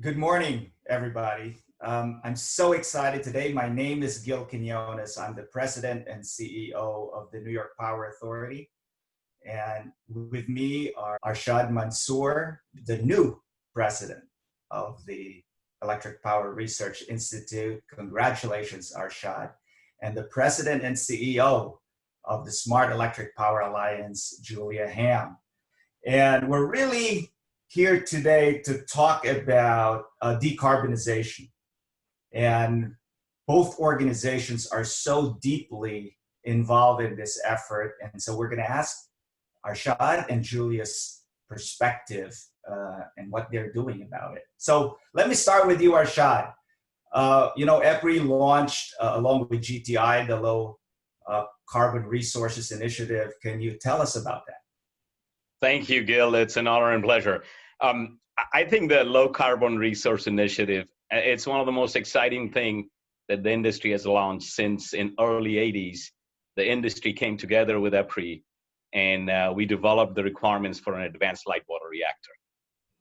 Good morning, everybody. I'm so excited today. My name is Quiniones. I'm the President and CEO of the New York Power Authority. And with me are Arshad Mansoor, the new President of the Electric Power Research Institute. Congratulations, Arshad. And the President and CEO of the Smart Electric Power Alliance, Julia Hamm. And we're really here today to talk about decarbonization. And both organizations are so deeply involved in this effort. And so we're going to ask Arshad and Julia's perspective and what they're doing about it. So let me start with you, Arshad. EPRI launched, along with GTI, the Low Carbon Resources Initiative. Can you tell us about that? Thank you, Gil. It's an honor and pleasure. I think the Low Carbon Resource Initiative, it's one of the most exciting things that the industry has launched since in early 80s. The industry came together with EPRI and we developed the requirements for an advanced light water reactor.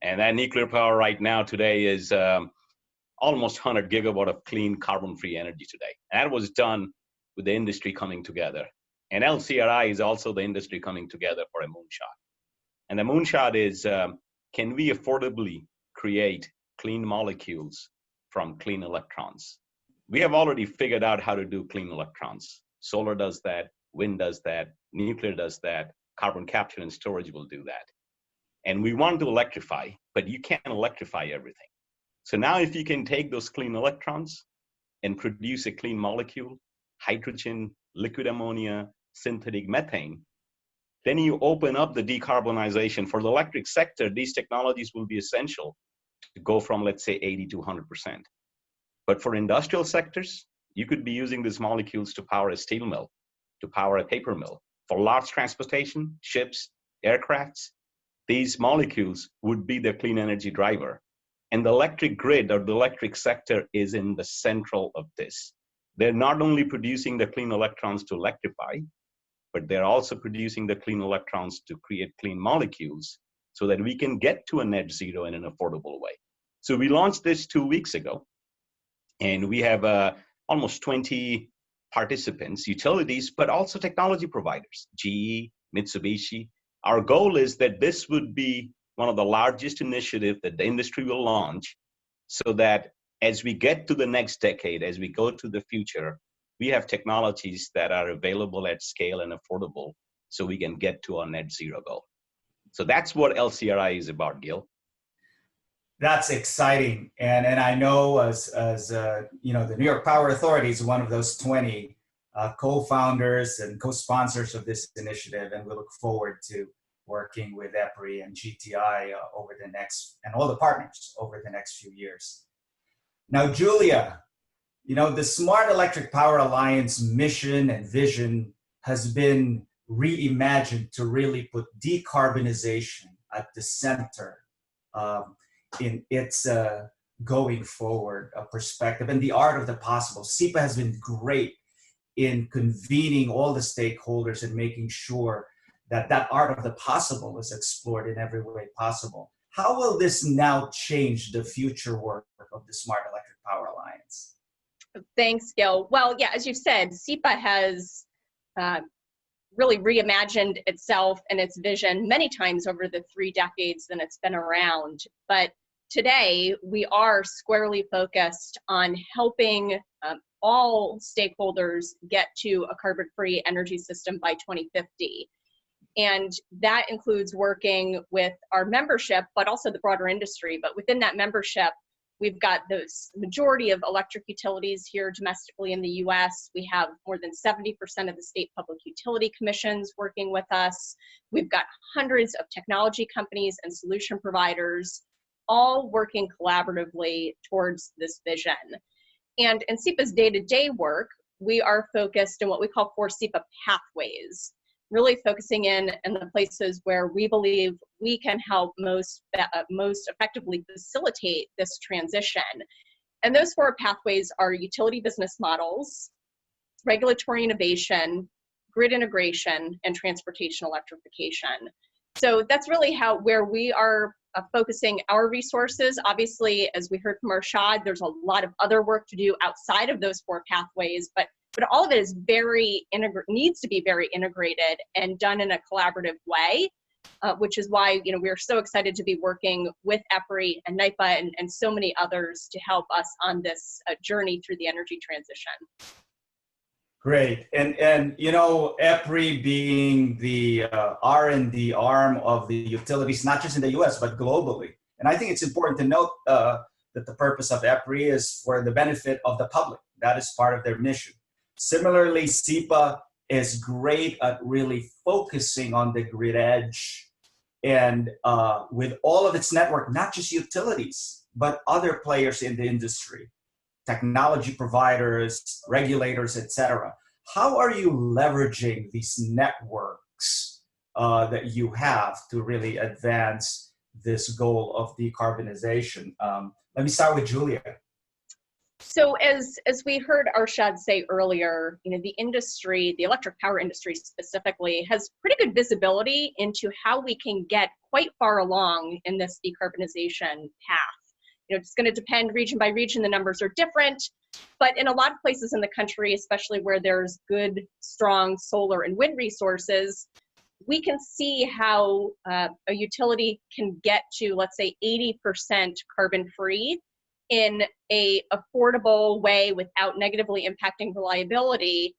And that nuclear power right now today is almost 100 gigawatt of clean carbon-free energy today. And that was done with the industry coming together. And LCRI is also the industry coming together for a moonshot. And the moonshot is, can we affordably create clean molecules from clean electrons? We have already figured out how to do clean electrons. Solar does that, wind does that, nuclear does that, carbon capture and storage will do that. And we want to electrify, but you can't electrify everything. So now if you can take those clean electrons and produce a clean molecule, hydrogen, liquid ammonia, synthetic methane, then you open up the decarbonization. For the electric sector, these technologies will be essential to go from, let's say, 80 to 100%. But for industrial sectors, you could be using these molecules to power a steel mill, to power a paper mill. For large transportation, ships, aircrafts, these molecules would be the clean energy driver. And the electric grid or the electric sector is in the central of this. They're not only producing the clean electrons to electrify, but they're also producing the clean electrons to create clean molecules so that we can get to a net zero in an affordable way. So we launched this 2 weeks ago, and we have almost 20 participants, utilities, but also technology providers, GE, Mitsubishi. Our goal is that this would be one of the largest initiatives that the industry will launch so that as we get to the next decade, as we go to the future, we have technologies that are available at scale and affordable so we can get to our net zero goal. So that's what LCRI is about, Gil. That's exciting. And I know as the New York Power Authority is one of those 20 co-founders and co-sponsors of this initiative. And we look forward to working with EPRI and GTI over the next, and all the partners over the next few years. Now, Julia, the Smart Electric Power Alliance mission and vision has been reimagined to really put decarbonization at the center in its going forward perspective and the art of the possible. SEPA has been great in convening all the stakeholders and making sure that that art of the possible is explored in every way possible. How will this now change the future work of the Smart Electric Power Alliance? Thanks, Gil. Well, yeah, as you've said, SEPA has really reimagined itself and its vision many times over the 3 decades that it's been around. But today, we are squarely focused on helping all stakeholders get to a carbon-free energy system by 2050. And that includes working with our membership, but also the broader industry. But within that membership, we've got the majority of electric utilities here domestically in the US. We have more than 70% of the state public utility commissions working with us. We've got hundreds of technology companies and solution providers, all working collaboratively towards this vision. And in SEPA's day-to-day work, we are focused on what we call 4 SEPA pathways, really focusing in the places where we believe we can help most effectively facilitate this transition. And those 4 pathways are utility business models, regulatory innovation, grid integration, and transportation electrification. So that's really where we are focusing our resources. Obviously, as we heard from Arshad, there's a lot of other work to do outside of those 4 pathways, but all of it is needs to be very integrated and done in a collaborative way, which is why we're so excited to be working with EPRI and NYPA and so many others to help us on this journey through the energy transition. Great, and EPRI being the R&D arm of the utilities, not just in the U.S. but globally. And I think it's important to note that the purpose of EPRI is for the benefit of the public. That is part of their mission. Similarly, SIPA is great at really focusing on the grid edge and with all of its network, not just utilities, but other players in the industry, technology providers, regulators, etc. How are you leveraging these networks that you have to really advance this goal of decarbonization? Let me start with Julia. So as we heard Arshad say earlier, the industry, the electric power industry specifically, has pretty good visibility into how we can get quite far along in this decarbonization path. It's going to depend region by region. The numbers are different, but in a lot of places in the country, especially where there's good, strong solar and wind resources, we can see how a utility can get to, let's say, 80% carbon-free in a affordable way without negatively impacting reliability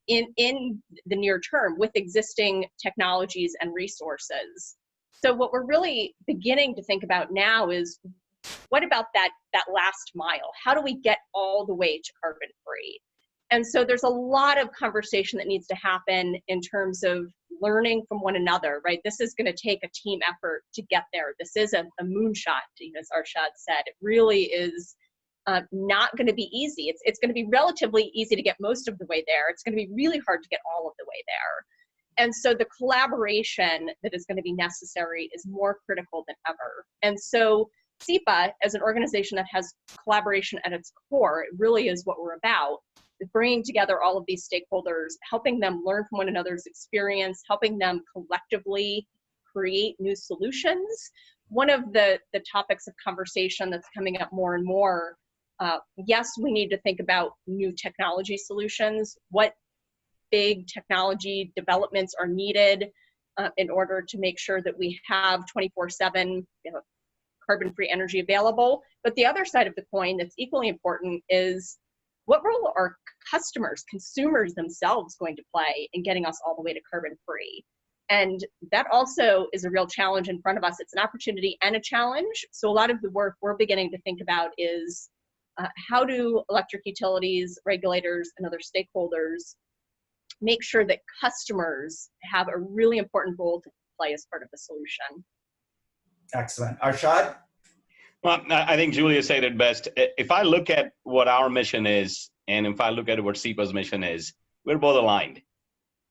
in the near term with existing technologies and resources. So what we're really beginning to think about now is, what about that last mile? How do we get all the way to carbon free? And so there's a lot of conversation that needs to happen in terms of learning from one another, right? This is going to take a team effort to get there. This is a moonshot, as Arshad said. It really is not going to be easy. It's going to be relatively easy to get most of the way there. It's going to be really hard to get all of the way there. And so the collaboration that is going to be necessary is more critical than ever. And so SIPA, as an organization that has collaboration at its core, it really is what we're about, bringing together all of these stakeholders, helping them learn from one another's experience, helping them collectively create new solutions. One of the topics of conversation that's coming up more and more, yes, we need to think about new technology solutions. What big technology developments are needed in order to make sure that we have 24/7 carbon-free energy available? But the other side of the coin that's equally important is, what role are customers, consumers themselves going to play in getting us all the way to carbon-free? And that also is a real challenge in front of us. It's an opportunity and a challenge. So a lot of the work we're beginning to think about is how do electric utilities, regulators, and other stakeholders make sure that customers have a really important role to play as part of the solution? Excellent. Arshad? Well, I think Julia said it best. If I look at what our mission is, and if I look at what SIPA's mission is, we're both aligned.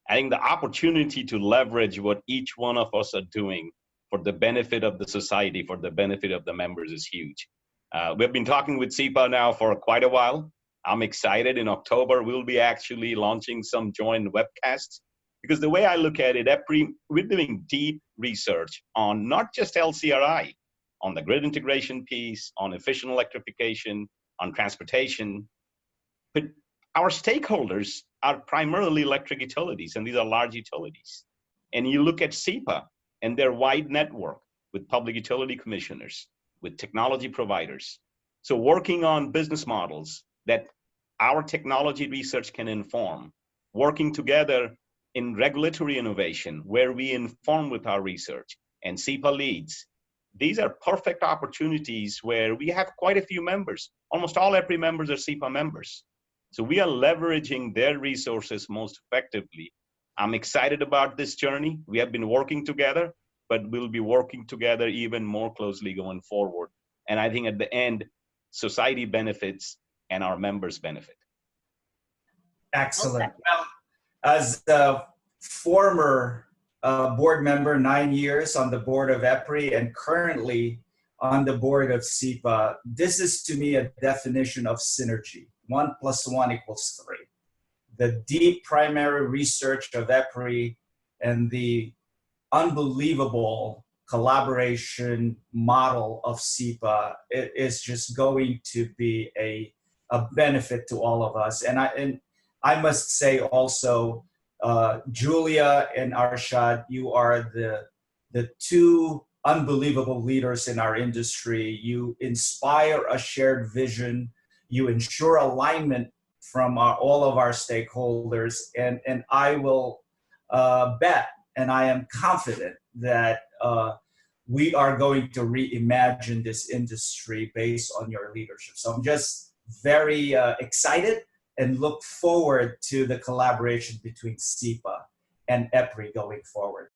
I think the opportunity to leverage what each one of us are doing for the benefit of the society, for the benefit of the members, is huge. We've been talking with SIPA now for quite a while. I'm excited. In October, we'll be actually launching some joint webcasts, because the way I look at it, EPRI, we're doing deep research on not just LCRI, on the grid integration piece, on efficient electrification, on transportation. But our stakeholders are primarily electric utilities, and these are large utilities. And you look at SIPA and their wide network with public utility commissioners, with technology providers. So working on business models that our technology research can inform, working together in regulatory innovation where we inform with our research, and SIPA leads. These are perfect opportunities where we have quite a few members. Almost all EPRI members are SIPA members. So we are leveraging their resources most effectively. I'm excited about this journey. We have been working together, but we'll be working together even more closely going forward. And I think at the end, society benefits and our members benefit. Excellent. Well, as a former board member, 9 years on the board of EPRI and currently on the board of SIPA, this is to me a definition of synergy. 1 + 1 = 3. The deep primary research of EPRI and the unbelievable collaboration model of SIPA is just going to be a benefit to all of us. And I must say also, Julia and Arshad, you are the two unbelievable leaders in our industry. You inspire a shared vision. You ensure alignment from all of our stakeholders. And I will bet, and I am confident that we are going to reimagine this industry based on your leadership. So I'm just very excited and look forward to the collaboration between SIPA and EPRI going forward.